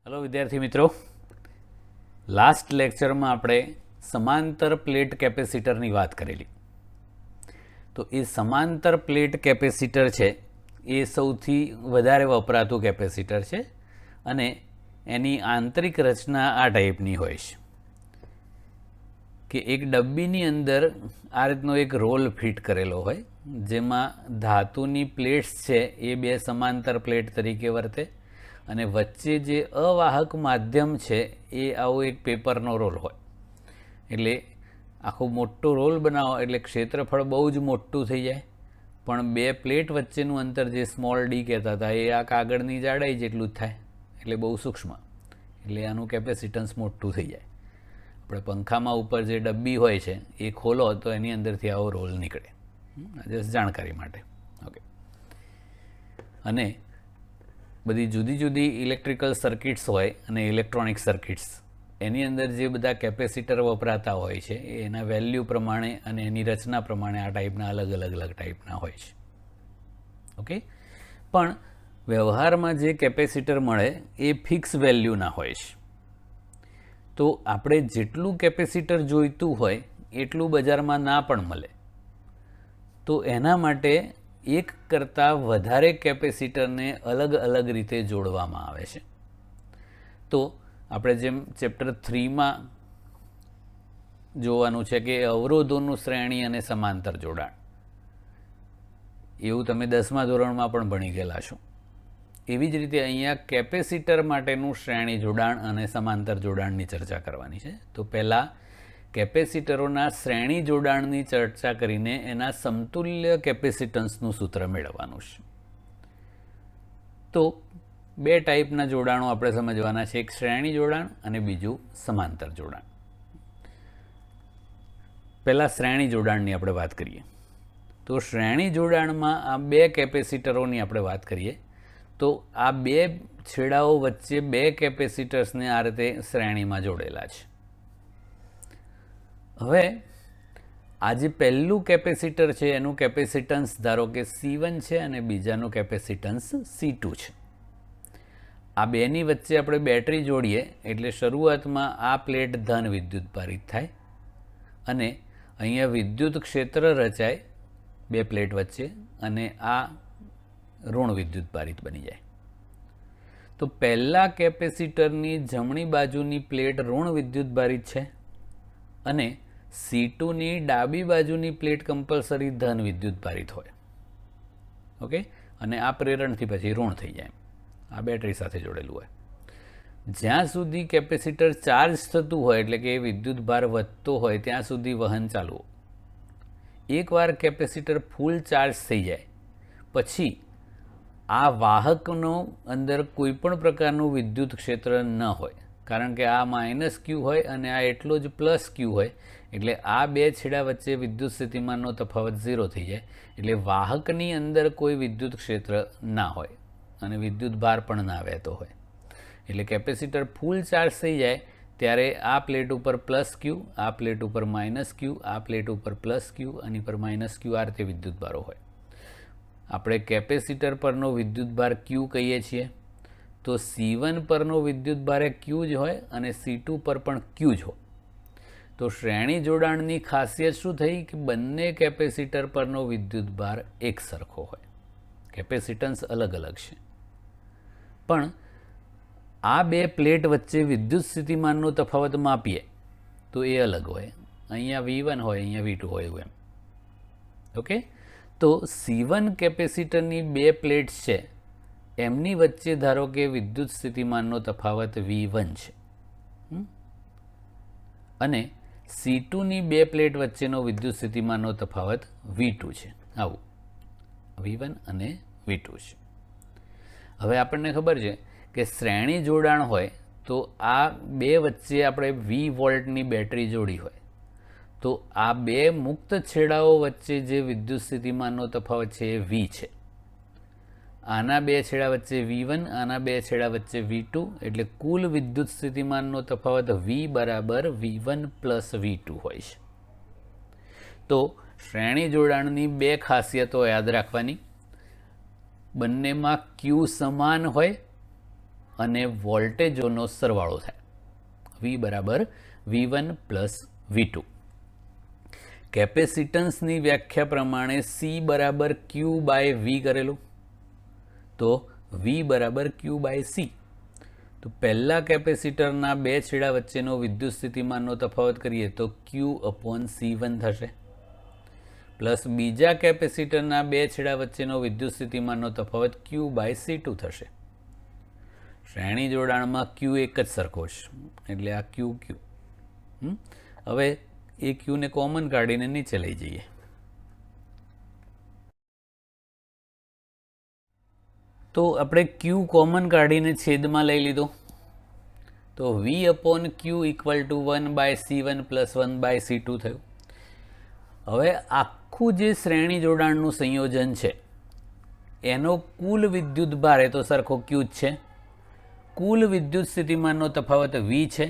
Hello विद्यार्थी मित्रों, last lecture में આપણે સમાંતર પ્લેટ કેપેસિટરની વાત કરેલી। તો એ સમાંતર પ્લેટ કેપેસિટર છે એ સૌથી વધારે વપરાતું કેપેસિટર છે અને એની આંતરિક રચના આ ટાઈપની હોય છે કે એક ડબ્બીની અંદર આ રીતનો એક રોલ ફિટ કરેલો હોય જેમાં ધાતુની પ્લેટ્સ છે એ બે સમાંતર પ્લેટ તરીકે વર્તે અને વચ્ચે જે અવાહક માધ્યમ છે એ આવો એક પેપરનો રોલ હોય। એટલે આખો મોટો રોલ બનાવો એટલે ક્ષેત્રફળ બહુ જ મોટું થઈ જાય, પણ બે પ્લેટ વચ્ચેનું અંતર જે સ્મોલ ડી કહેતા હતા એ આ કાગળની જાડાઈ જેટલું જ થાય, એટલે બહુ સૂક્ષ્મ, એટલે આનું કેપેસિટન્સ મોટું થઈ જાય। આપણે પંખામાં ઉપર જે ડબ્બી હોય છે એ ખોલો તો એની અંદરથી આવો રોલ નીકળે, જસ્ટ જાણકારી માટે। ઓકે, અને બધી જુદી જુદી ઇલેક્ટ્રિકલ સર્કિટ્સ હોય અને ઇલેક્ટ્રોનિક સર્કિટ્સ એની અંદર જે બધા કેપેસિટર વપરાતા હોય છે એના વેલ્યુ પ્રમાણે અને એની રચના પ્રમાણે આ ટાઈપના અલગ ટાઈપના હોય છે। ઓકે, પણ વ્યવહારમાં જે કેપેસિટર મળે એ ફિક્સ વેલ્યુના હોય છે। તો આપણે જેટલું કેપેસિટર જોઈતું હોય એટલું બજારમાં ના પણ મળે, તો એના માટે એક કરતાં વધારે કેપેસિટરને અલગ રીતે જોડવામાં આવે છે। તો આપણે જેમ ચેપ્ટર 3માં જોવાનું છે કે અવરોધોનું શ્રેણી અને સમાંતર જોડાણ, એવું તમે 10મા ધોરણમાં પણ ભણી ગયેલા છો। એવી જ રીતે અહીંયા કેપેસિટર માટેનું શ્રેણી જોડાણ અને સમાંતર જોડાણની ચર્ચા કરવાની છે। તો પહેલાં કેપેસિટરોના શ્રેણી જોડાણની ચર્ચા કરીને એના સમતુલ્ય કેપેસિટન્સનું સૂત્ર મેળવવાનું છે। તો બે ટાઈપના જોડાણો આપણે સમજવાના છે, એક શ્રેણી જોડાણ અને બીજું સમાંતર જોડાણ। પહેલાં શ્રેણી જોડાણની આપણે વાત કરીએ તો શ્રેણી જોડાણમાં આ બે કેપેસિટરોની આપણે વાત કરીએ તો આ બે છેડાઓ વચ્ચે બે કેપેસિટર્સને આ રીતે શ્રેણીમાં જોડેલા છે। હવે આ જે પહેલું કેપેસિટર છે એનું કેપેસિટન્સ ધારો કે C1 છે અને બીજાનું કેપેસિટન્સ C2 છે। આ બેની વચ્ચે આપણે બેટરી જોડીએ એટલે શરૂઆતમાં આ પ્લેટ ધન વિદ્યુત ભારિત થાય અને અહીંયા વિદ્યુત ક્ષેત્ર રચાય બે પ્લેટ વચ્ચે અને આ ઋણ વિદ્યુત ભારિત બની જાય। તો પહેલા કેપેસિટરની જમણી બાજુની પ્લેટ ઋણ વિદ્યુત ભારિત છે અને C2ની ડાબી બાજુની પ્લેટ કમ્પલસરી ધન વિદ્યુત ભારિત હોય। ઓકે, અને આ પ્રેરણથી પછી ઋણ થઈ જાય, આ બેટરી સાથે જોડેલું હોય। જ્યાં સુધી કેપેસિટર ચાર્જ થતું હોય એટલે કે વિદ્યુત ભાર વધતો હોય ત્યાં સુધી વહન ચાલુ। એકવાર કેપેસિટર ફૂલ ચાર્જ થઈ જાય પછી આ વાહકનો અંદર કોઈ પણ પ્રકારનું વિદ્યુત ક્ષેત્ર ન હોય, કારણ કે આ -Q હોય અને આ એટલો જ +Q હોય, એટલે આ બે છેડા વચ્ચે વિદ્યુત સ્થિતિમાનનો તફાવત 0 થઈ જાય, એટલે વાહકની અંદર કોઈ વિદ્યુત ક્ષેત્ર ના હોય અને વિદ્યુત ભાર પણ ના વહેતો હોય। એટલે કેપેસિટર ફૂલ ચાર્જ થઈ જાય ત્યારે આ પ્લેટ ઉપર +Q, આ પ્લેટ ઉપર -Q, આ પ્લેટ ઉપર +Q, આની પર -Q, આ રીતે વિદ્યુત ભારો હોય। આપણે કેપેસિટર પરનો વિદ્યુત ભાર Q કહીએ છીએ, તો C1 પરનો વિદ્યુત ભાર Q જ હોય અને C2 પર પણ Q જ હોય। તો શ્રેણી જોડાણની ખાસિયત શું થઈ કે બંને કેપેસિટર પરનો વિદ્યુત ભાર એક સરખો હોય, કેપેસિટન્સ અલગ છે, પણ આ બે પ્લેટ વચ્ચે વિદ્યુત સ્થિતિમાનનો તફાવત માપીએ તો એ અલગ હોય, અહીંયા V1 હોય, અહીંયા V2 હોય એવું એમ। ઓકે, તો C1 કેપેસિટરની બે પ્લેટ્સ છે એમની વચ્ચે ધારો કે વિદ્યુત સ્થિતિમાનનો તફાવત V1 છે અને C2ની બે પ્લેટ વચ્ચેનો વિદ્યુત સ્થિતિમાનનો તફાવત V2 છે, આવું V1 અને V2 છે। હવે આપણને ખબર છે કે શ્રેણી જોડાણ હોય તો આ બે વચ્ચે આપણે 20 વોલ્ટની બેટરી જોડી હોય તો આ બે મુક્ત છેડાઓ વચ્ચે જે વિદ્યુત સ્થિતિમાનનો તફાવત છે એ V છે। આના બે છેડા વચ્ચે V1, આના બે છેડા વચ્ચે V2, એટલે કુલ વિદ્યુત સ્થિતિમાનનો તફાવત V બરાબર V1 + V2 હોય છે। તો શ્રેણી જોડાણની બે ખાસિયતો યાદ રાખવાની, બંનેમાં Q સમાન હોય અને વોલ્ટેજોનો સરવાળો થાય. V બરાબર V1 પ્લસ V2. કેપેસિટન્સની વ્યાખ્યા પ્રમાણે C બરાબર Q બાય V કરેલું, તો V બરાબર Q બાય C. તો પહેલા કેપેસિટરના બે છેડા વચ્ચેનો વિદ્યુત સ્થિતિમાનનો તફાવત કરીએ તો Q અપોન C1 થશે, પ્લસ બીજા કેપેસિટરના બે છેડા વચ્ચેનો વિદ્યુત સ્થિતિમાનનો તફાવત Q બાય C2 થશે. શ્રેણી જોડાણમાં Q એક જ સરખો છે, એટલે આ Q. હવે એ Qને કોમન કાઢીને નીચે લઈ જઈએ. તો આપણે Q કોમન કાઢીને છેદમાં લઈ લીધો, તો V upon Q equal to 1 by C1 plus 1 by C2 થયું. હવે આખું જે શ્રેણી જોડાણનું સંયોજન છે એનો કુલ વિદ્યુત ભાર એ તો સરખો Q જ છે, કુલ વિદ્યુત સ્થિતિમાનનો તફાવત V છે.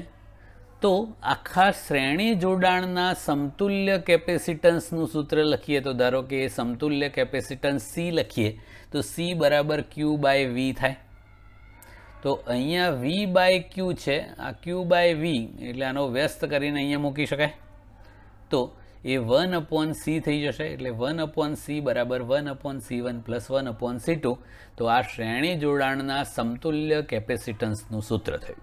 તો આખા શ્રેણી જોડાણના સમતુલ્ય કેપેસિટન્સનું સૂત્ર લખીએ તો ધારો કે એ સમતુલ્ય કેપેસિટન્સ C લખીએ તો C બરાબર Q બાય V થાય. તો અહીંયા V બાય Q છે, આ Q બાય V એટલે આનો વ્યસ્ત કરીને અહીંયા મૂકી શકાય, તો એ 1 અપોન C થઈ જશે. એટલે 1 અપોન C બરાબર 1 upon C1 plus 1 upon C2. તો આ શ્રેણી જોડાણના સમતુલ્ય કેપેસિટન્સનું સૂત્ર થયું.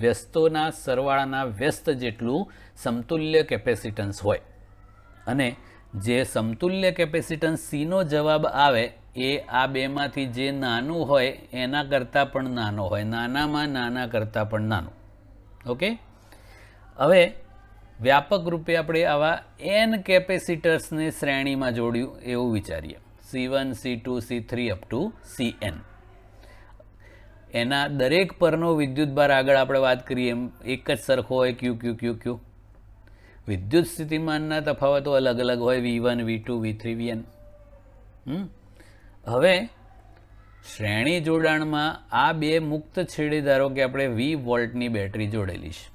વ્યસ્તોના સરવાળાના વ્યસ્ત જેટલું સમતુલ્ય કેપેસિટન્સ હોય, અને જે સમતુલ્ય કેપેસિટન્સ Cનો જવાબ આવે એ આ બેમાંથી જે નાનું હોય એના કરતાં પણ નાનો હોય, નાનામાં નાના કરતાં પણ નાનું. ઓકે, હવે વ્યાપક રૂપે આપણે આવા n કેપેસિટર્સને શ્રેણીમાં જોડ્યું એવું વિચારીએ, C1, C2, C3 up to Cn. એના દરેક પરનો વિદ્યુતભાર આગળ આપણે વાત કરીએ એમ એક જ સરખો હોય, Q Q Q Q. વિદ્યુત સ્થિતિમાનના તફાવતો અલગ અલગ હોય, V1, V2, V3, Vn. હવે શ્રેણી જોડાણમાં આ બે મુક્ત છેડે ધારો કે આપણે 20 વોલ્ટની બેટરી જોડેલી છે,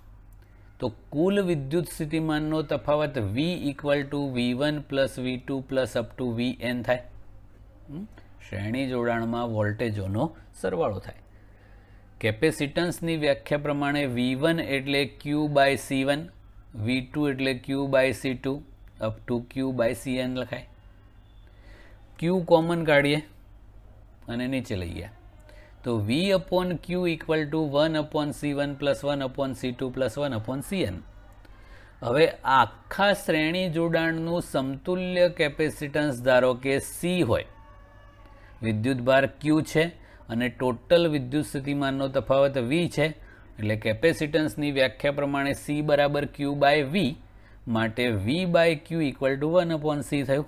તો કુલ વિદ્યુત સ્થિતિમાનનો તફાવત V equal to V1 plus V2 plus up to Vn થાય. શ્રેણી જોડાણમાં વોલ્ટેજોનો સરવાળો થાય. કેપેસિટન્સની વ્યાખ્યા પ્રમાણે V1 એટલે Q બાય C1, V2 એટલે Q by C2 up to Q by Cn લખાય. Q કોમન કાઢીએ અને નીચે લઈએ તો V upon Q equal to 1 upon C1 plus 1 upon C2 plus 1 upon Cn. હવે આખા શ્રેણી જોડાણનું સમતુલ્ય કેપેસિટન્સ ધારો કે C હોય, વિદ્યુતભાર Q છે અને ટોટલ વિદ્યુત સ્થિતિમાનનો તફાવત V છે, એટલે કેપેસિટન્સની વ્યાખ્યા પ્રમાણે C બરાબર Q બાય V, માટે V by Q equal to 1 upon C થયું.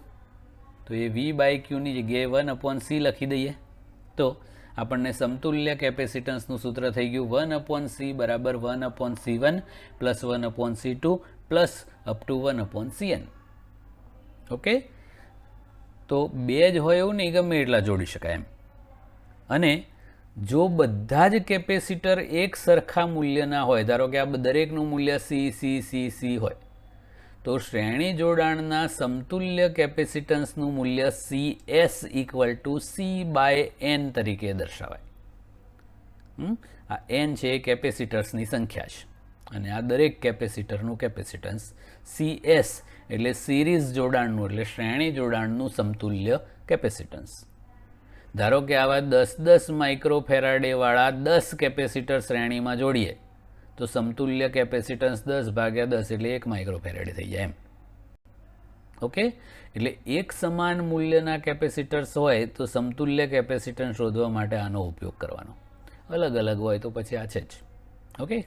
તો એ V બાય Qની જગ્યાએ 1 અપોન C લખી દઈએ તો આપણને સમતુલ્ય કેપેસિટન્સનું સૂત્ર થઈ ગયું 1 અપોન C બરાબર 1 upon C1 plus 1 upon C2 plus up to 1 upon Cn. Okay, તો બે જ હોય એવું નહીં, ગમે એટલા જોડી શકાય એમ. અને જો બધા જ કેપેસિટર એક સરખા મૂલ્યના હોય, ધારો કે આ દરેકનું મૂલ્ય C હોય, તો શ્રેણી જોડાણના સમતુલ્ય કેપેસિટન્સનું મૂલ્ય CS equal to C by N તરીકે દર્શાવાય. આ N છે એ કેપેસિટર્સની સંખ્યા છે, અને આ દરેક કેપેસિટરનું કેપેસિટન્સ CS એટલે સિરીઝ જોડાણનું એટલે શ્રેણી જોડાણનું સમતુલ્ય કેપેસિટન્સ. ધારો કે આવા 10-10 માઇક્રોફેરાડે વાળા 10 કેપેસિટર શ્રેણીમાં જોડીએ તો સમતુલ્ય કેપેસિટન્સ 10 ભાગ્યા 10 એટલે 1 માઇક્રોફેરાડે થઈ જાય એમ. ઓકે, એટલે એક સમાન મૂલ્યના કેપેસિટર્સ હોય તો સમતુલ્ય કેપેસિટન્સ શોધવા માટે આનો ઉપયોગ કરવાનો, અલગ અલગ હોય તો પછી આ છે જ. ઓકે,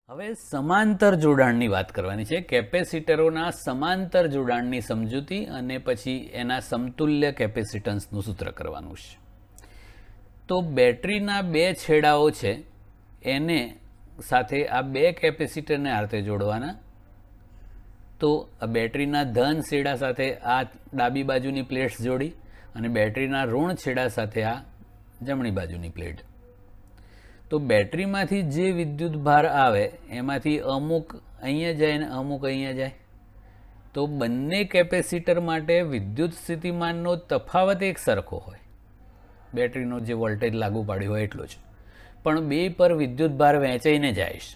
હવે સમાંતર જોડાણની વાત કરવાની છે. કેપેસિટરોના સમાંતર જોડાણની સમજૂતી અને પછી એના સમતુલ્ય કેપેસિટન્સનું સૂત્ર કરવાનું છે. તો બેટરીના બે છેડાઓ છે એને સાથે આ બે કેપેસિટરને આરતે જોડવાના. તો આ બેટરીના ધન છેડા સાથે આ ડાબી બાજુની પ્લેટ્સ જોડી અને બેટરીના ઋણ છેડા સાથે આ જમણી બાજુની પ્લેટ. તો બેટરીમાંથી જે વિદ્યુત ભાર આવે એમાંથી અમુક અહીંયા જાય ને અમુક અહીંયા જાય. તો બંને કેપેસિટર માટે વિદ્યુત સ્થિતિમાનનો તફાવત એક સરખો હોય, બેટરીનો જે વોલ્ટેજ લાગુ પાડ્યો હોય એટલો જ. પણ બે પર વિદ્યુત ભાર વહેંચાઈને જાય છે,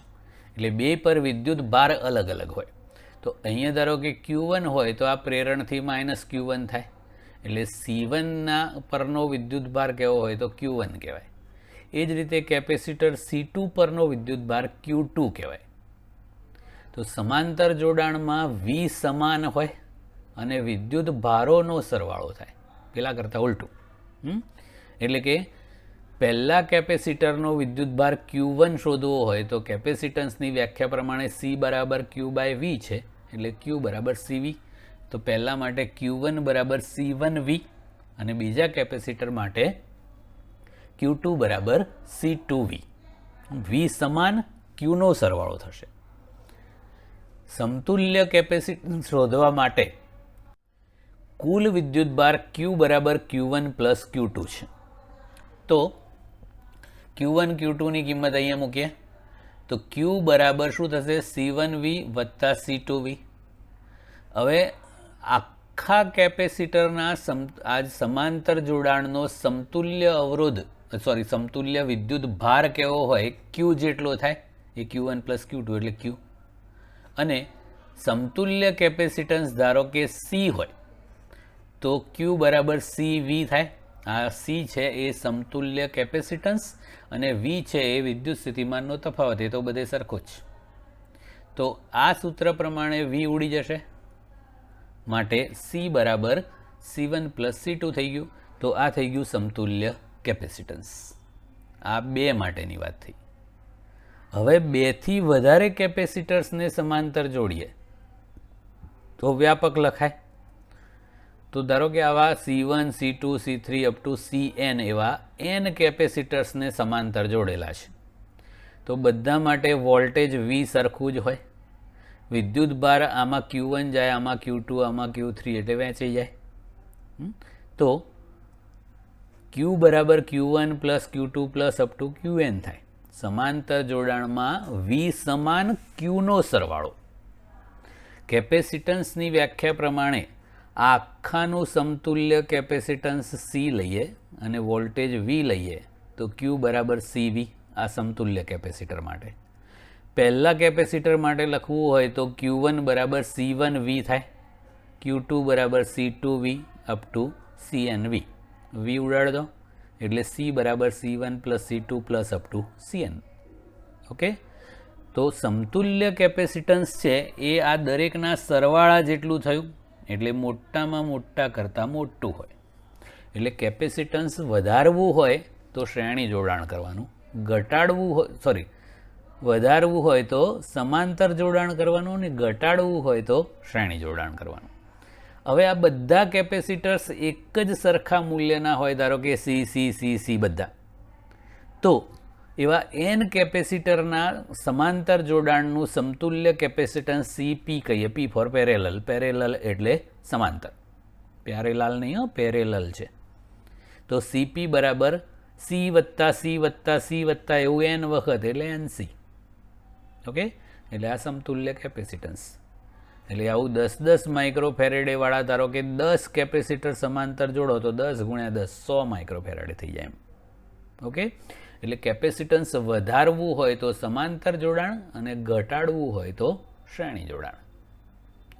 એટલે બે પર વિદ્યુત ભાર અલગ અલગ હોય. તો અહીંયા ધારો કે Q1 હોય તો આ પ્રેરણથી માઇનસ Q1 થાય, એટલે C1 પરનો વિદ્યુત ભાર કેવો હોય તો Q1 કહેવાય. એ જ રીતે કેપેસિટર C2 પરનો વિદ્યુત ભાર Q2 કહેવાય. તો સમાંતર જોડાણમાં V સમાન હોય અને વિદ્યુત ભારોનો સરવાળો થાય, પેલા કરતાં ઉલટું. એટલે કે પહેલા કેપેસિટરનો વિદ્યુત ભાર Q1 શોધવો હોય તો કેપેસિટન્સની વ્યાખ્યા પ્રમાણે C બરાબર Q/V છે, એટલે Q બરાબર CV. તો પહેલા માટે Q1 બરાબર C1V અને બીજા કેપેસિટર માટે Q2 બરાબર C2V. V સમાન Qનો સરવાળો થશે. સમતુલ્ય કેપેસિટન્સ શોધવા માટે કુલ વિદ્યુત ભાર Q બરાબર Q1 પ્લસ Q2 છે. તો Q1 Q2ની કિંમત અહીંયા મૂકીએ તો Q બરાબર શું થશે C1V વત્તા C2V. હવે આખા કેપેસિટરના આ સમાંતર જોડાણનો સમતુલ્ય અવરોધ સમતુલ્ય વિદ્યુત ભાર કેવો હોય Q જેટલો થાય, એ Q1 પ્લસ Q2 એટલે Q. અને સમતુલ્ય કેપેસિટન્સ ધારો કે C હોય તો Q બરાબર CV થાય. આ C છે એ સમતુલ્ય કેપેસિટન્સ અને V છે એ વિદ્યુત સ્થિતિમાનનો તફાવત, એ તો બધે સરખો જ. તો આ સૂત્ર પ્રમાણે V ઉડી જશે, માટે C બરાબર C1 પ્લસ C2 થઈ ગયું. તો આ થઈ ગયું સમતુલ્ય કેપેસિટન્સ. આ બે માટેની વાત થઈ. હવે બેથી વધારે કેપેસિટર્સને સમાંતર જોડીએ તો વ્યાપક લખાય. તો ધારો કે આવા C1, C2, C3 up to Cn એવા n કેપેસિટર્સને સમાંતર જોડેલા છે. તો બધા માટે વોલ્ટેજ V સરખું જ હોય. વિદ્યુત ભાર આમાં Q1 જાય, આમાં Q2, આમાં Q3 એટલે વહેંચાઈ જાય. તો Q બરાબર Q1 plus Q2 plus up to Qn થાય. સમાંતર જોડાણમાં V સમાન Qનો સરવાળો. કેપેસિટન્સની વ્યાખ્યા પ્રમાણે આ આખાનું સમતુલ્ય કેપેસિટન્સ C લઈએ અને વોલ્ટેજ V લઈએ તો Q બરાબર CV, આ સમતુલ્ય કેપેસિટર માટે. પહેલા કેપેસિટર માટે લખવું હોય તો Q1 બરાબર C1V થાય, Q2 બરાબર C2V up to CNV. V ઉડાડ દો એટલે C બરાબર C1 plus C2 plus up to Cn. Okay. તો સમતુલ્ય કેપેસિટન્સ છે એ આ દરેકના સરવાળા જેટલું થયું, એટલે મોટામાં મોટા કરતાં મોટું હોય. એટલે કેપેસિટન્સ વધારવું હોય તો શ્રેણી જોડાણ કરવાનું, વધારવું હોય તો સમાંતર જોડાણ કરવાનું અને ઘટાડવું હોય તો શ્રેણી જોડાણ કરવાનું. હવે આ બધા કેપેસિટર્સ એક જ સરખા મૂલ્યના હોય, ધારો કે C બધા, તો એવા n કેપેસિટરના સમાંતર જોડાણનું સમતુલ્ય કેપેસિટન્સ CP કહીએ. P for parallel. પેરેલલ એટલે સમાંતર, પેરેલલ નહીં, પેરેલલ છે. તો CP બરાબર C વત્તા C વત્તા C વત્તા એવું n વખત એટલે NC. ઓકે. એટલે આ સમતુલ્ય કેપેસિટન્સ. એટલે આવું 10 માઇક્રોફેરેડે વાળા ધારો કે 10 કેપેસિટર સમાંતર જોડો તો 10 ગુણ્યા 10 100 માઇક્રોફેરેડે થઈ જાય એમ. ઓકે. એટલે કેપેસિટન્સ વધારવું હોય તો સમાંતર જોડાણ અને ઘટાડવું હોય તો શ્રેણી જોડાણ.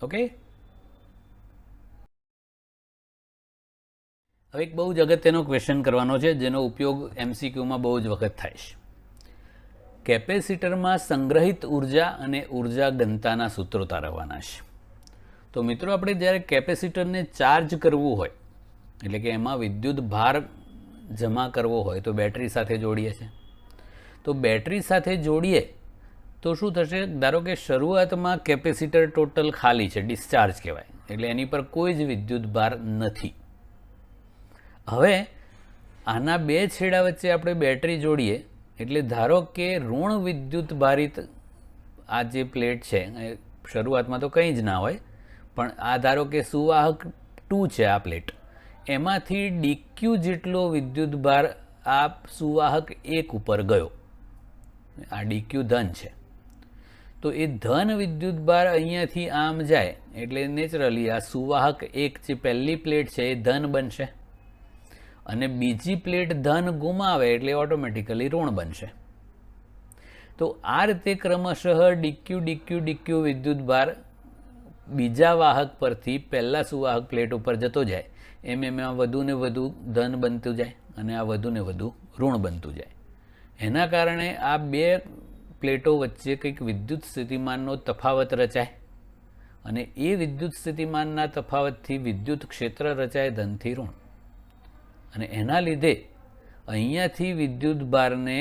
ઓકે. હવે એક બહુ જ અગત્યનો ક્વેશ્ચન કરવાનો છે જેનો ઉપયોગ MCQમાં બહુ જ વખત થાય છે. કેપેસિટરમાં સંગ્રહિત ઉર્જા અને ઉર્જા ઘનતાના સૂત્રો તારવવાના છે. તો મિત્રો આપણે જ્યારે કેપેસિટરને ચાર્જ કરવું હોય, એટલે કે એમાં વિદ્યુત ભાર જમા કરવો હોય તો બેટરી સાથે જોડીએ છીએ. તો બેટરી સાથે જોડીએ તો શું થશે, ધારો કે શરૂઆતમાં કેપેસિટર ટોટલ ખાલી છે, ડિસ્ચાર્જ કહેવાય, એટલે એની પર કોઈ જ વિદ્યુત ભાર નથી. હવે આના બે છેડા વચ્ચે આપણે બેટરી જોડીએ એટલે ધારો કે ઋણ વિદ્યુત ભારિત આ જે પ્લેટ છે, શરૂઆતમાં તો કંઈ જ ના હોય, પણ આ ધારો કે સુવાહક 2 છે આ પ્લેટ, એમાંથી dq જેટલો વિદ્યુત ભાર આ સુવાહક 1 ઉપર ગયો. આ dq ધન છે. તો એ ધન વિદ્યુત ભાર અહીંયાથી આમ જાય એટલે નેચરલી આ સુવાહક 1 જે પહેલી પ્લેટ છે એ ધન બનશે અને બીજી પ્લેટ ધન ગુમાવે એટલે ઓટોમેટિકલી ઋણ બનશે. તો આ રીતે ક્રમશઃ ડીક્યુ ડીક્યુ ડીક્યુ વિદ્યુતભાર બીજા વાહક પરથી પહેલા સુવાહક પ્લેટ ઉપર જતો જાય એમ એમાં વધુ ને વધુ ધન બનતું જાય અને આ વધુ ને વધુ ઋણ બનતું જાય. એના કારણે આ બે પ્લેટો વચ્ચે કંઈક વિદ્યુત સ્થિતિમાનનો તફાવત રચાય અને એ વિદ્યુત સ્થિતિમાનના તફાવતથી વિદ્યુત ક્ષેત્ર રચાય ધનથી ઋણ. અને એના લીધે અહીંયાથી વિદ્યુતભારને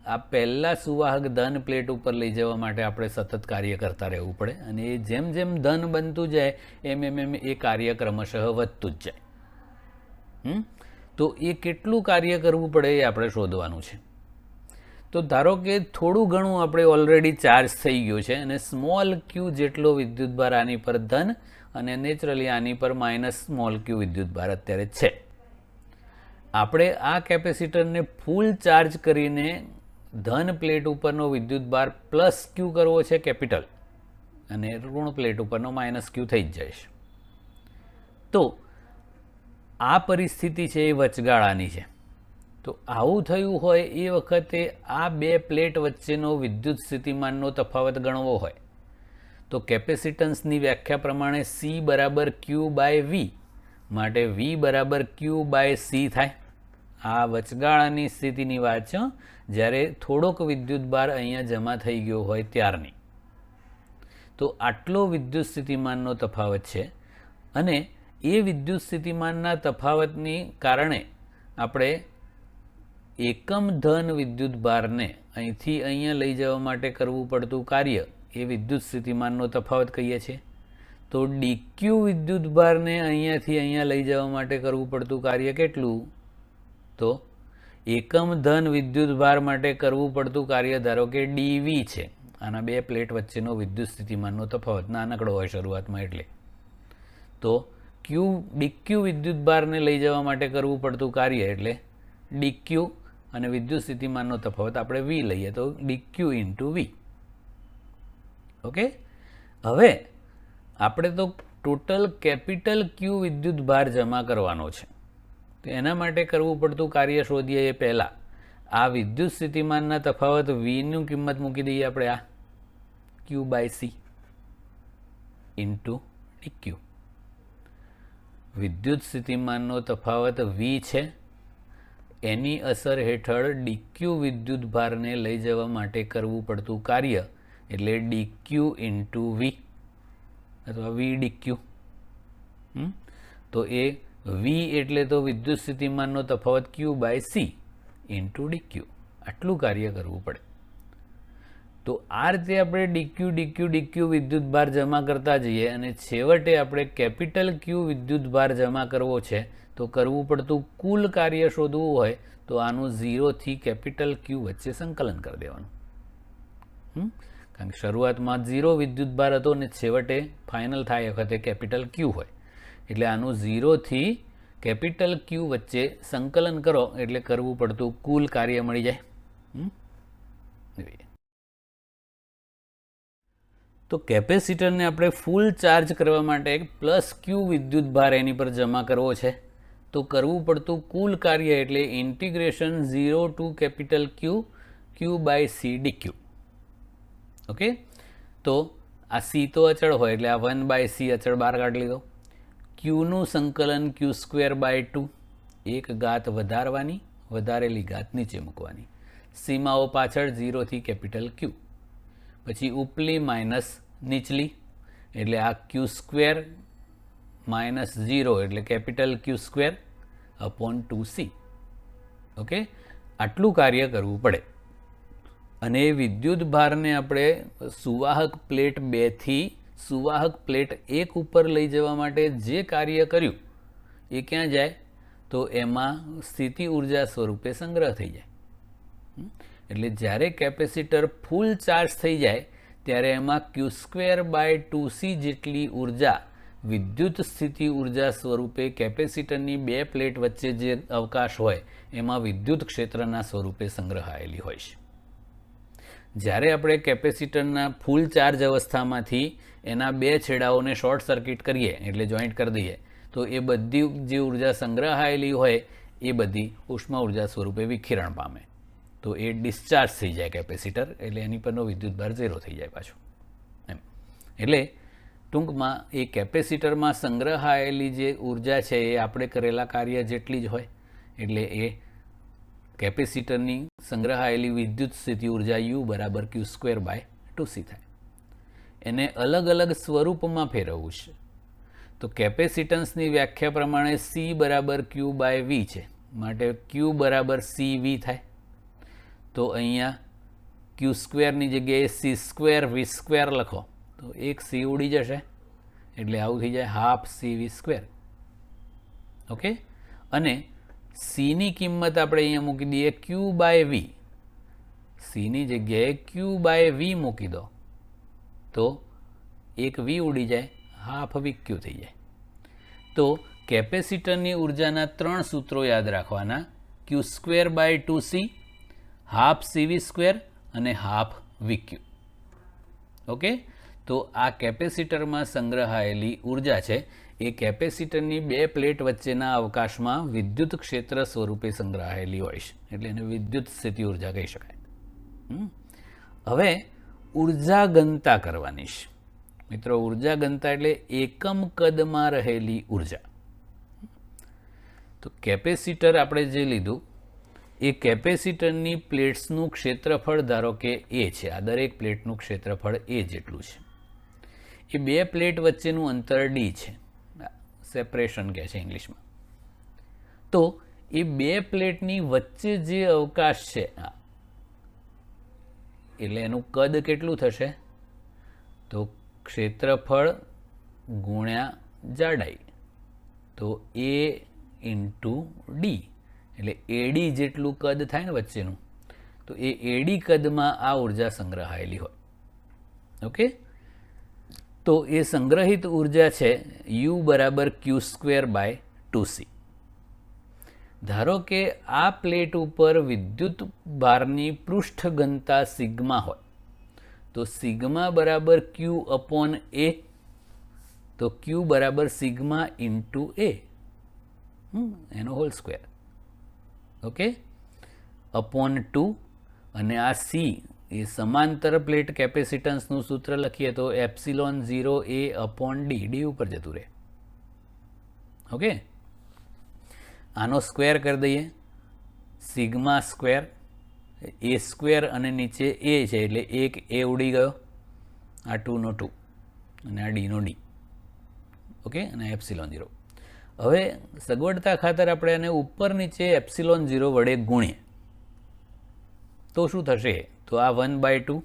આ પહેલા સુવાહક ધન પ્લેટ ઉપર લઈ જવા માટે આપણે સતત કાર્ય કરતા રહેવું પડે અને એ જેમ જેમ ધન બનતું જાય એમ એમ એમ એ કાર્ય ક્રમશઃ વધતું જ જાય. તો એ કેટલું કાર્ય કરવું પડે એ આપણે શોધવાનું છે. તો ધારો કે થોડું ઘણું આપણે ઓલરેડી ચાર્જ થઈ ગયો છે અને સ્મોલ ક્યુ જેટલો વિદ્યુતભાર આની પર ધન અને નેચરલી આની પર માઇનસ સ્મોલ ક્યુ વિદ્યુતભાર અત્યારે છે. આપણે આ કેપેસિટરને ફૂલ ચાર્જ કરીને ધન પ્લેટ ઉપરનો વિદ્યુતભાર પ્લસ ક્યુ કરવો છે કેપિટલ અને ઋણ પ્લેટ ઉપરનો માઇનસ ક્યુ થઈ જ જાય છે. તો આ પરિસ્થિતિ છે એ વચગાળાની છે. તો આવું થયું હોય એ વખતે આ બે પ્લેટ વચ્ચેનો વિદ્યુત સ્થિતિમાનનો તફાવત ગણવો હોય તો કેપેસિટન્સની વ્યાખ્યા પ્રમાણે સી બરાબર ક્યુ બાય વી માટે વી બરાબર ક્યુ બાય સી થાય. આ વચગાળાની સ્થિતિની વાત છે, જ્યારે થોડોક વિદ્યુતભાર અહીંયા જમા થઈ ગયો હોય ત્યારની. તો આટલો વિદ્યુત સ્થિતિમાનનો તફાવત છે અને એ વિદ્યુત સ્થિતિમાનના તફાવતની કારણે આપણે એકમ ધન વિદ્યુતભારને અહીંથી અહીંયા લઈ જવા માટે કરવું પડતું કાર્ય એ વિદ્યુત સ્થિતિમાનનો તફાવત કહીએ છીએ. તો ડીક્યુ વિદ્યુતભારને અહીંયાથી અહીંયા લઈ જવા માટે કરવું પડતું કાર્ય કેટલું? તો એકમ ધન વિદ્યુતભાર માટે કરવું પડતું કાર્ય ધારો કે ડીવી છે. આના બે પ્લેટ વચ્ચેનો વિદ્યુત સ્થિતિમાનનો તફાવત નાનકડો હોય શરૂઆતમાં એટલે. તો ડીક્યુ વિદ્યુતભારને લઈ જવા માટે કરવું પડતું કાર્ય એટલે ડીક્યુ અને વિદ્યુત સ્થિતિમાનનો તફાવત આપણે વી લઈએ તો ડીક્યુ ઇન્ટુ વી. ઓકે, હવે આપણે તો ટોટલ કેપિટલ ક્યુ વિદ્યુતભાર જમા કરવાનો છે. તો એના માટે કરવું પડતું કાર્ય શોધીએ એ પહેલાં આ વિદ્યુત સ્થિતિમાનના તફાવત વીની કિંમત મૂકી દઈએ આપણે આ ક્યુ બાય સી ઇન્ટુ ડીક્યુ. વિદ્યુત સ્થિતિમાનનો તફાવત વી છે, એની અસર હેઠળ ડીક્યુ વિદ્યુતભારને લઈ જવા માટે કરવું પડતું કાર્ય એટલે ડીક્યુ ઇન્ટુ વી અથવા વી ડીક્યુ. તો એ વી એટલે તો વિદ્યુત સ્થિતિમાનનો તફાવત ક્યુ બાય સી ઇન્ટુ ડીક્યુ. આટલું કાર્ય કરવું પડે. તો આ રીતે આપણે ડીક્યુ ડીક્યુ ડીક્યુ વિદ્યુતભાર જમા કરતા જઈએ અને છેવટે આપણે કેપિટલ ક્યુ વિદ્યુતભાર જમા કરવો છે તો કરવું પડતું કુલ કાર્ય શોધવું હોય તો આનું 0 થી કેપિટલ ક્યુ વચ્ચે સંકલન કરી દેવાનું. કારણ કે શરૂઆતમાં 0 વિદ્યુતભાર હતો અને છેવટે ફાઇનલ થાય વખતે કેપિટલ ક્યુ હોય એટલે આનું 0 થી કેપિટલ ક્યુ વચ્ચે સંકલન કરો એટલે કરવું પડતું કુલ કાર્ય મળી જાય. તો કેપેસિટરને આપણે ફૂલ ચાર્જ કરવા માટે પ્લસ ક્યુ વિદ્યુતભાર એની પર જમા કરવો છે તો કરવું પડતું કુલ કાર્ય એટલે integration 0 to capital Q Q by C D Q. Okay, તો આ સી તો અચળ હોય એટલે આ 1 બાય સી અચળ બહાર કાઢી લીધો. ક્યુનું સંકલન ક્યુ સ્ક્વેર બાય 2 એક ઘાત વધારવાની વધારેલી ઘાત નીચે મૂકવાની. સીમાઓ પાછળ 0 થી કેપિટલ ક્યુ, પછી ઉપલી માઇનસ નીચલી એટલે આ ક્યુ સ્ક્વેર માઇનસ 0 એટલે capital Q square upon 2c. Okay, આટલું કાર્ય કરવું પડે. અને વિદ્યુતભારને આપણે સુવાહક પ્લેટ 2 થી સુવાહક પ્લેટ 1 ઉપર લઈ જવા માટે જે કાર્ય કર્યું એ ક્યાં જાય તો એમાં સ્થિતિ ઉર્જા સ્વરૂપે સંગ્રહ થઈ જાય. એટલે જ્યારે કેપેસિટર ફૂલ ચાર્જ થઈ જાય ત્યારે એમાં ક્યુ સ્ક્વેર બાય 2c જેટલી ઉર્જા વિદ્યુત સ્થિતિ ઉર્જા સ્વરૂપે કેપેસિટરની બે પ્લેટ વચ્ચે જે અવકાશ હોય એમાં વિદ્યુત ક્ષેત્રના સ્વરૂપે સંગ્રહાયેલી હોય છે. જ્યારે આપણે કેપેસિટરના ફૂલ ચાર્જ અવસ્થામાંથી એના બે છેડાઓને શોર્ટ સર્કિટ કરીએ એટલે જોઈન્ટ કરી દઈએ તો એ બધી જે ઉર્જા સંગ્રહાયેલી હોય એ બધી ઉષ્મા ઉર્જા સ્વરૂપે વિખિરણ પામે, તો એ ડિસ્ચાર્જ થઈ જાય કેપેસિટર, એટલે એની પરનો વિદ્યુતભાર 0 થઈ જાય પાછો એમ. એટલે ટૂંકમાં એ કેપેસિટરમાં સંગ્રહાયેલી જે ઉર્જા છે એ આપણે કરેલા કાર્ય જેટલી જ હોય, એટલે એ કેપેસિટરની સંગ્રહાયેલી વિદ્યુત સ્થિતિ ઉર્જા U બરાબર Q²/2C થાય. એને અલગ અલગ સ્વરૂપમાં ફેરવવું છે, તો કેપેસિટન્સની વ્યાખ્યા પ્રમાણે C બરાબર Q/V છે, માટે Q બરાબર CV થાય. તો અહીંયા Q² જગ્યાએ C²V² લખો તો એક C ઉડી જશે, એટલે આવું થઈ જાય 12CV². ઓકે, અને Cની કિંમત આપણે અહીંયા મૂકી દઈએ Q/V. Cની જગ્યાએ Q/V મૂકી દો તો એક V ઉડી જાય, 12VQ થઈ જાય. તો કેપેસિટરની ઉર્જાના 3 સૂત્રો યાદ રાખવાના: Q²/2C, 12CV² અને 12VQ. ઓકે, તો આ કેપેસિટરમાં સંગ્રહાયેલી ઉર્જા છે એ કેપેસિટરની બે પ્લેટ વચ્ચેના અવકાશમાં વિદ્યુત ક્ષેત્ર સ્વરૂપે સંગ્રહાયેલી હોય છે, એટલે એને વિદ્યુત સ્થિતિ ઉર્જા કહી શકાય. હવે ઉર્જા ઘનતા કરવાની છે મિત્રો. ઉર્જા ઘનતા એટલે એકમ કદમાં રહેલી ઉર્જા. તો કેપેસિટર આપણે જે લીધું એ કેપેસિટરની પ્લેટ્સનું ક્ષેત્રફળ ધારો કે A છે, આ દરેક પ્લેટનું ક્ષેત્રફળ A જેટલું છે. એ બે પ્લેટ વચ્ચેનું અંતર D છે, સેપરેશન કહે છે ઇંગ્લિશમાં. તો એ બે પ્લેટની વચ્ચે જે અવકાશ છે એટલે એનું કદ કેટલું થશે? તો ક્ષેત્રફળ ગુણ્યા જાડાઈ, તો A × D, એટલે AD જેટલું કદ થાય ને વચ્ચેનું, તો એ AD કદમાં આ ઉર્જા સંગ્રહાયેલી હોય. ઓકે, તો એ સંગ્રહિત ઉર્જા છે U બરાબર Q²/2C. ધારો કે આ પ્લેટ ઉપર વિદ્યુત ભારની પૃષ્ઠ ઘનતા સિગ્મા હોય, તો સિગ્મા બરાબર Q/A, તો Q બરાબર સિગ્મા × A એનો હોલ સ્ક્વેર. ઓકે, /2, અને આ C એ સમાંતર પ્લેટ કેપેસિટન્સનું સૂત્ર લખીએ તો ε0A/D, D ઉપર જતું રહે. ઓકે, આનો સ્ક્વેર કરી દઈએ, σ², A² અને નીચે A છે એટલે એક A ઉડી ગયો, આ 2 નો 2 અને આ D નો D. ઓકે, અને ε0. હવે સગવડતા ખાતર આપણે એને ઉપર નીચે ε0 વડે ગુણીએ તો શું થશે? તો આ 1/2,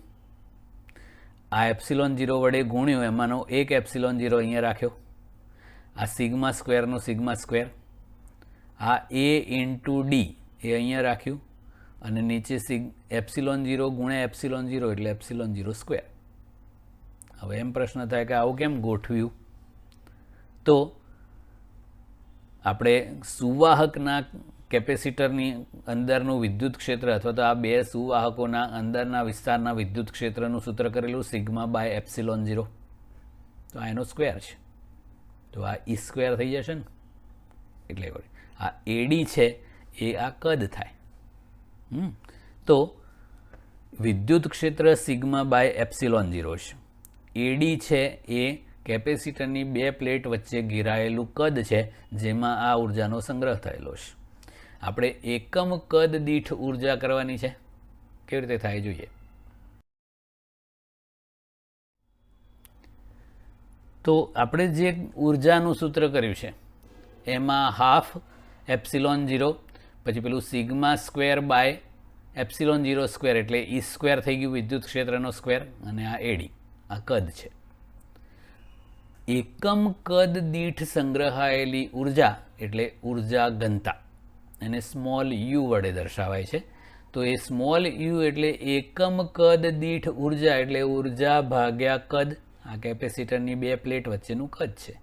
આ ε0 વડે ગુણ્યું એમાંનો એક ε0 અહીંયા રાખ્યો, આ σ² નો σ², આ A × D એ અહીંયા રાખ્યું, અને નીચે ε0 ગુણ્યા ε0 એટલે ε0². હવે એમ પ્રશ્ન થાય કે આવું કેમ ગોઠવ્યું? તો આપણે સુવાહકના કેપેસિટરની અંદરનું વિદ્યુત ક્ષેત્ર અથવા તો આ બે સુવાહકોના અંદરના વિસ્તારના વિદ્યુત ક્ષેત્રનું સૂત્ર કરેલું σ/ε0, તો આ એનો સ્ક્વેર છે, તો આ E² થઈ જશે ને. એટલે આ AD છે એ આ કદ થાય. તો વિદ્યુત ક્ષેત્ર σ/ε0 છે. AD છે એ કેપેસિટરની બે પ્લેટ વચ્ચે ઘેરાયેલું કદ છે જેમાં આ ઉર્જાનો સંગ્રહ થયેલો છે. આપણે એકમ કદ દીઠ ઉર્જા કરવાની છે. કેવી રીતે થાય જોઈએ? તો આપણે જે ઉર્જાનું સૂત્ર કર્યું છે એમાં 12ε0 પછી પેલું σ²/ε0² એટલે E² થઈ ગયું વિદ્યુત ક્ષેત્રનો સ્ક્વેર, અને આ AD આ કદ છે. એકમ કદ દીઠ સંગ્રહાયેલી ઉર્જા એટલે ઉર્જા ઘનતા, એને સ્મોલ u વડે દર્શાવાય છે. તો એ સ્મોલ u એટલે એકમ કદ દીઠ ઉર્જા એટલે ઉર્જા ભાગ્યા કદ. આ કેપેસિટરની બે પ્લેટ વચ્ચેનું કદ છે,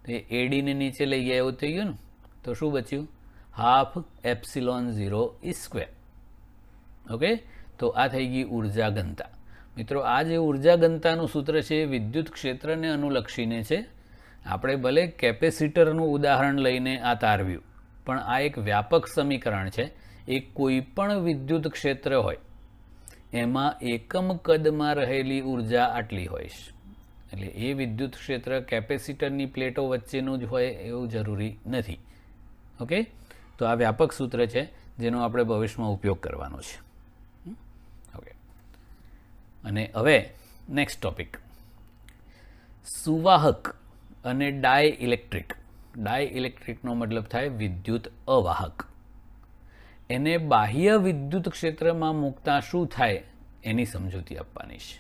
તો એ AD ને નીચે લઈ ગયા એવું થઈ ગયું ને. તો શું બચ્યું? 12ε0E². ઓકે, તો આ થઈ ગઈ ઉર્જા ઘનતા. મિત્રો, આ જે ઉર્જા ઘનતાનું સૂત્ર છે એ વિદ્યુત ક્ષેત્રને અનુલક્ષીને છે. આપણે ભલે કેપેસિટરનું ઉદાહરણ લઈને આ તારવ્યું, પણ આ એક વ્યાપક સમીકરણ છે. એ કોઈ પણ વિદ્યુત ક્ષેત્ર હોય એમાં એકમ કદમાં રહેલી ઉર્જા આટલી હોય છે. એટલે એ વિદ્યુત ક્ષેત્ર કેપેસિટરની પ્લેટો વચ્ચેનું જ હોય એવું જરૂરી નથી. ઓકે, તો આ વ્યાપક સૂત્ર છે જેનો આપણે ભવિષ્યમાં ઉપયોગ કરવાનો છે. ઓકે, અને હવે નેક્સ્ટ ટોપિક, સુવાહક અને ડાયઇલેક્ટ્રિક. ડાયઇલેક્ટ્રિકનો મતલબ થાય વિદ્યુત અવાહક. એને બાહ્ય વિદ્યુત ક્ષેત્રમાં મૂકતા શું થાય એની સમજૂતી આપવાની છે.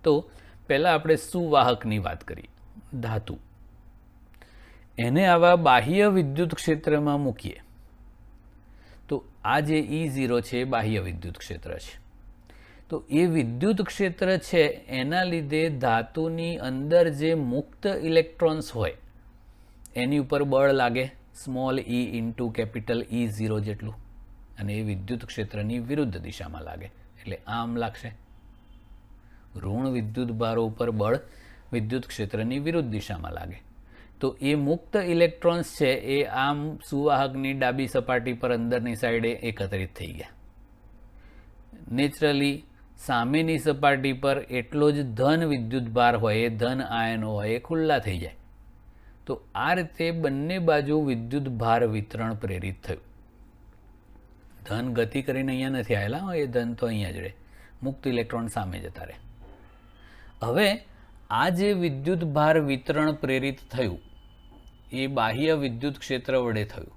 તો પહેલાં આપણે સુવાહકની વાત કરીએ. ધાતુ, એને આવા બાહ્ય વિદ્યુત ક્ષેત્રમાં મૂકીએ તો આ જે E0 છે એ બાહ્ય વિદ્યુત ક્ષેત્ર છે. તો એ વિદ્યુત ક્ષેત્ર છે એના લીધે ધાતુની અંદર જે મુક્ત ઇલેક્ટ્રોન્સ હોય એની ઉપર બળ લાગે, small e into capital E0 જેટલું, અને એ વિદ્યુત ક્ષેત્રની વિરુદ્ધ દિશામાં લાગે એટલે આમ લાગશે. ઋણ વિદ્યુત ભારો ઉપર બળ વિદ્યુત ક્ષેત્રની વિરુદ્ધ દિશામાં લાગે. તો એ મુક્ત ઇલેક્ટ્રોન્સ છે એ આમ સુવાહકની ડાબી સપાટી પર અંદરની સાઈડે એકત્રિત થઈ ગયા. નેચરલી સામેની સપાટી પર એટલો જ ધન વિદ્યુત ભાર હોય, એ ધન આયનો હોય, એ ખુલ્લા થઈ જાય. તો આ રીતે બંને બાજુ વિદ્યુત ભાર વિતરણ પ્રેરિત થયું. ધન ગતિ કરીને અહીંયા નથી આવેલા, એ ધન તો અહીંયા જ રહે, મુક્ત ઇલેક્ટ્રોન સામે જતા રહે. હવે આ જે વિદ્યુત ભાર વિતરણ પ્રેરિત થયું એ બાહ્ય વિદ્યુત ક્ષેત્ર વડે થયું.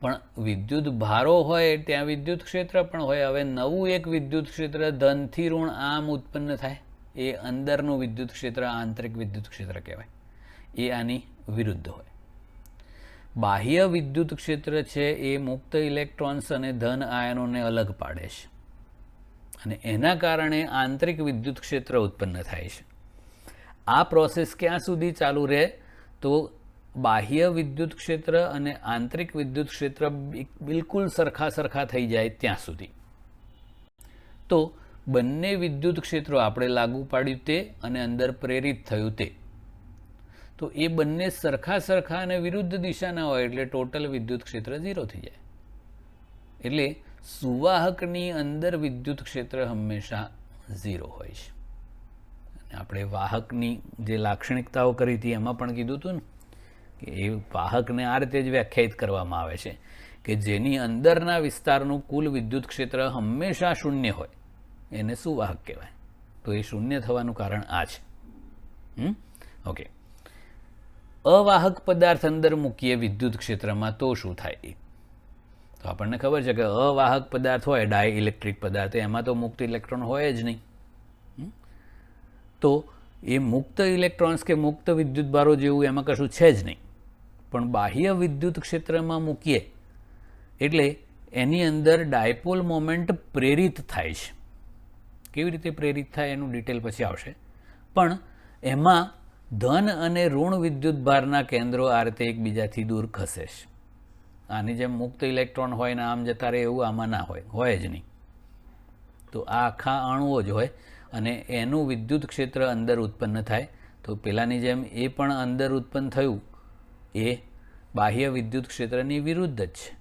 પણ વિદ્યુત ભારો હોય ત્યાં વિદ્યુત ક્ષેત્ર પણ હોય. હવે નવું એક વિદ્યુત ક્ષેત્ર ધનથી ઋણ આમ ઉત્પન્ન થાય, એ અંદરનું વિદ્યુત ક્ષેત્ર આંતરિક વિદ્યુત ક્ષેત્ર કહેવાય. એ આની વિરુદ્ધ હોય. બાહ્ય વિદ્યુત ક્ષેત્ર છે એ મુક્ત ઇલેક્ટ્રોન્સ અને ધન આયનોને અલગ પાડે છે, અને એના કારણે આંતરિક વિદ્યુત ક્ષેત્ર ઉત્પન્ન થાય છે. આ પ્રોસેસ ક્યાં સુધી ચાલુ રહે? તો બાહ્ય વિદ્યુત ક્ષેત્ર અને આંતરિક વિદ્યુત ક્ષેત્ર બિલકુલ સરખા થઈ જાય ત્યાં સુધી. તો બંને વિદ્યુત ક્ષેત્રો આપણે લાગુ પાડ્યું તે અને અંદર પ્રેરિત થયું તે, તો એ બંને સરખા અને વિરુદ્ધ દિશાના હોય એટલે ટોટલ વિદ્યુત ક્ષેત્ર 0 થઈ જાય. એટલે સુવાહકની અંદર વિદ્યુત ક્ષેત્ર હંમેશા 0 હોય છે. અને આપણે વાહકની જે લાક્ષણિકતાઓ કરી હતી એમાં પણ કીધું હતું ને કે એ વાહકને આ રીતે જ વ્યાખ્યાયિત કરવામાં આવે છે કે જેની અંદરના વિસ્તારનું કુલ વિદ્યુત ક્ષેત્ર હંમેશા શૂન્ય હોય એને સુવાહક કહેવાય. તો એ શૂન્ય થવાનું કારણ આ છે. ઓકે, અવાહક પદાર્થ અંદર મૂકીએ વિદ્યુત ક્ષેત્રમાં તો શું થાય? તો આપણને ખબર છે કે અવાહક પદાર્થ હોય, ડાયઇલેક્ટ્રિક પદાર્થ, એમાં તો મુક્ત ઇલેક્ટ્રોન હોય જ નહીં. તો એ મુક્ત ઇલેક્ટ્રોન્સ કે મુક્ત વિદ્યુત ભારો જેવું એમાં કશું છે જ નહીં. પણ બાહ્ય વિદ્યુત ક્ષેત્રમાં મૂકીએ એટલે એની અંદર ડાયપોલ મોમેન્ટ પ્રેરિત થાય છે. કેવી રીતે પ્રેરિત થાય એનું ડિટેલ પછી આવશે. પણ એમાં ધન અને ઋણ વિદ્યુત ભારના કેન્દ્રો આ રીતે એકબીજાથી દૂર ખસે છે. આની જેમ મુક્ત ઇલેક્ટ્રોન હોય ને આમ જતા રહે એવું આમાં ના હોય જ નહીં. તો આ આખા અણુઓ જ હોય અને એનું વિદ્યુત ક્ષેત્ર અંદર ઉત્પન્ન થાય. તો પહેલાંની જેમ એ પણ અંદર ઉત્પન્ન થયું એ બાહ્ય વિદ્યુત ક્ષેત્રની વિરુદ્ધ જ છે.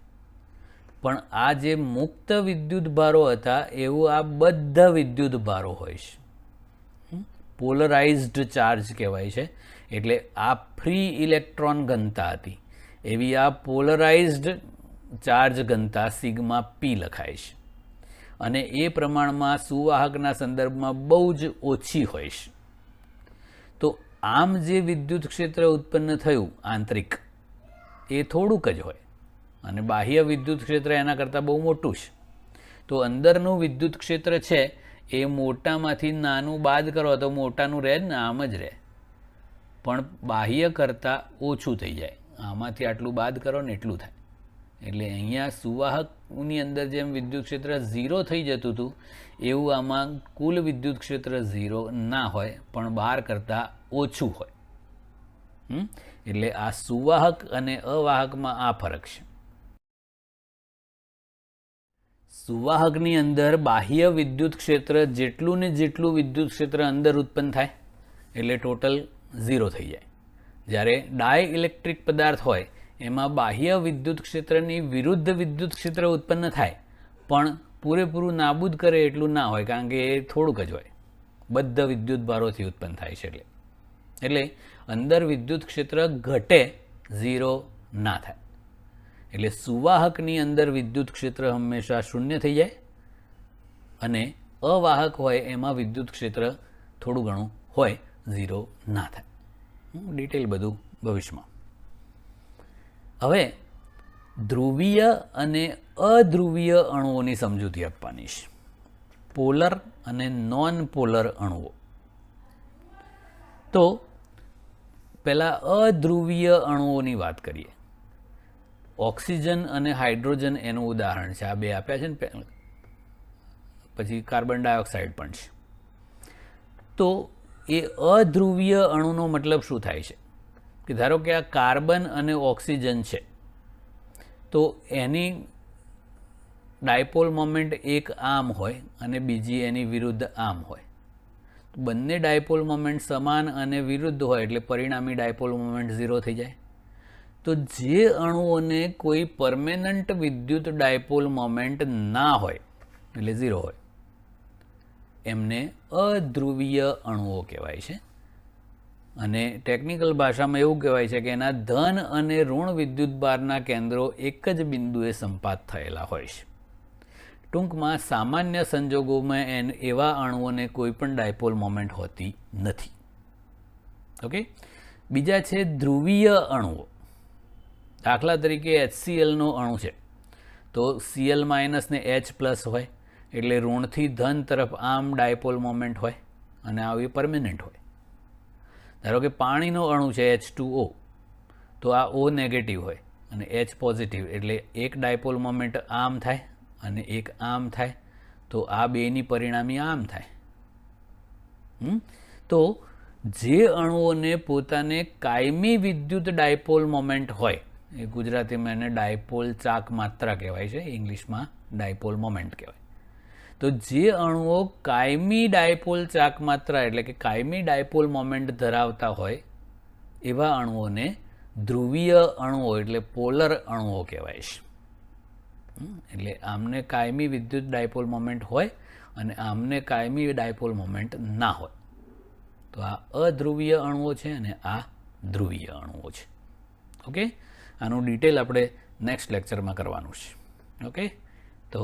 પણ આ જે મુક્ત વિદ્યુત ભારો હતા એવું આ બધા વિદ્યુત ભારો હોય છે. પોલરાઇઝ્ડ ચાર્જ કહેવાય છે. એટલે આ ફ્રી ઇલેક્ટ્રોન ઘનતા હતી એવી આ પોલરાઇઝ્ડ ચાર્જ ઘનતા સિગ્મા પી લખાય છે. અને એ પ્રમાણમાં સુવાહકના સંદર્ભમાં બહુ જ ઓછી હોય છે. તો આમ જે વિદ્યુત ક્ષેત્ર ઉત્પન્ન થયું આંતરિક એ થોડુંક જ હોય અને બાહ્ય વિદ્યુત ક્ષેત્ર એના કરતાં બહુ મોટું છે. તો અંદરનું વિદ્યુત ક્ષેત્ર છે એ મોટામાંથી નાનું બાદ કરો તો મોટાનું રહે જ ને, આમ જ રહે. પણ બાહ્ય કરતાં ઓછું થઈ જાય. આમાંથી આટલું બાદ કરો ને એટલું થાય. એટલે અહીંયા સુવાહકની અંદર જેમ વિદ્યુત ક્ષેત્ર 0 થઈ જતું હતું એવું આમાં કુલ વિદ્યુત ક્ષેત્ર 0 ના હોય પણ બહાર કરતાં ઓછું હોય. એટલે આ સુવાહક અને અવાહકમાં આ ફરક છે. સુવાહકની અંદર બાહ્ય વિદ્યુત ક્ષેત્ર જેટલું ને જેટલું વિદ્યુત ક્ષેત્ર અંદર ઉત્પન્ન થાય એટલે ટોટલ 0 થઈ જાય. જ્યારે ડાયઇલેક્ટ્રિક પદાર્થ હોય એમાં બાહ્ય વિદ્યુત ક્ષેત્રની વિરુદ્ધ વિદ્યુત ક્ષેત્ર ઉત્પન્ન થાય, પણ પૂરેપૂરું નાબૂદ કરે એટલું ના હોય, કારણ કે એ થોડુંક જ હોય, બધા વિદ્યુત ભારોથી ઉત્પન્ન થાય છે. એટલે અંદર વિદ્યુત ક્ષેત્ર ઘટે, ઝીરો ના થાય. એટલે સુવાહકની અંદર વિદ્યુત ક્ષેત્ર હંમેશા શૂન્ય થઈ જાય, અને અવાહક હોય એમાં વિદ્યુત ક્ષેત્ર થોડું ઘણું હોય, ઝીરો ના થાય. ડિટેલ બધું ભવિષ્યમાં. હવે ધ્રુવીય અને અધ્રુવીય અણુઓની સમજૂતી આપવાની છે. પોલર અને નોન પોલર અણુઓ. તો પહેલાં અધ્રુવીય અણુઓની વાત કરીએ. ઓક્સિજન અને હાઇડ્રોજન એનું ઉદાહરણ છે. આ બે આપ્યા છે ને, પછી કાર્બન ડાયોક્સાઇડ પણ છે. તો એ અધ્રુવીય અણુનો મતલબ શું થાય છે કે ધારો કે આ કાર્બન અને ઓક્સિજન છે, તો એની ડાયપોલ મોમેન્ટ એક આમ હોય અને બીજી એની વિરુદ્ધ આમ હોય. તો બંને ડાયપોલ મોમેન્ટ સમાન અને વિરુદ્ધ હોય એટલે પરિણામી ડાયપોલ મોમેન્ટ ઝીરો થઈ જાય. તો જે અણુઓને કોઈ પરમેનન્ટ વિદ્યુત ડાયપોલ મોમેન્ટ ના હોય એટલે ઝીરો હોય, એમને અધ્રુવીય અણુઓ કહેવાય છે. અને ટેકનિકલ ભાષામાં એવું કહેવાય છે કે એના ધન અને ઋણ વિદ્યુતભારના કેન્દ્રો એક જ બિંદુએ સંપાત થયેલા હોય છે. ટૂંકમાં સામાન્ય સંજોગોમાં એવા અણુઓને કોઈ પણ ડાયપોલ મોમેન્ટ હોતી નથી. ઓકે. બીજા છે ધ્રુવીય અણુઓ. દાખલા તરીકે HClનો અણુ છે, તો Cl માઇનસ ને H પ્લસ હોય એટલે ઋણથી ધન તરફ આમ ડાયપોલ મોમેન્ટ હોય અને આવી પરમેનન્ટ હોય. ધારો કે પાણીનો અણુ છે H2O, તો આ O નેગેટિવ હોય અને H પોઝિટિવ એટલે એક ડાયપોલ મોમેન્ટ આમ થાય અને એક આમ થાય, તો આ બેની પરિણામી આમ થાય. તો જે અણુઓને પોતાને કાયમી વિદ્યુત ડાયપોલ મોમેન્ટ હોય, એ ગુજરાતીમાં એને ડાયપોલ ચાક માત્રા કહેવાય છે, ઇંગ્લિશમાં ડાયપોલ મોમેન્ટ કહેવાય. તો જે અણુઓ કાયમી ડાયપોલ ચાક માત્રા એટલે કે કાયમી ડાયપોલ મોમેન્ટ ધરાવતા હોય એવા અણુઓને ધ્રુવીય અણુઓ એટલે પોલર અણુઓ કહેવાય છે. એટલે આમને કાયમી વિદ્યુત ડાયપોલ મોમેન્ટ હોય અને આમને કાયમી ડાયપોલ મોમેન્ટ ના હોય. તો આ અધ્રુવીય અણુઓ છે અને આ ધ્રુવીય અણુઓ છે. ઓકે. આનું ડિટેલ આપણે નેક્સ્ટ લેક્ચરમાં કરવાનું છે. ઓકે. તો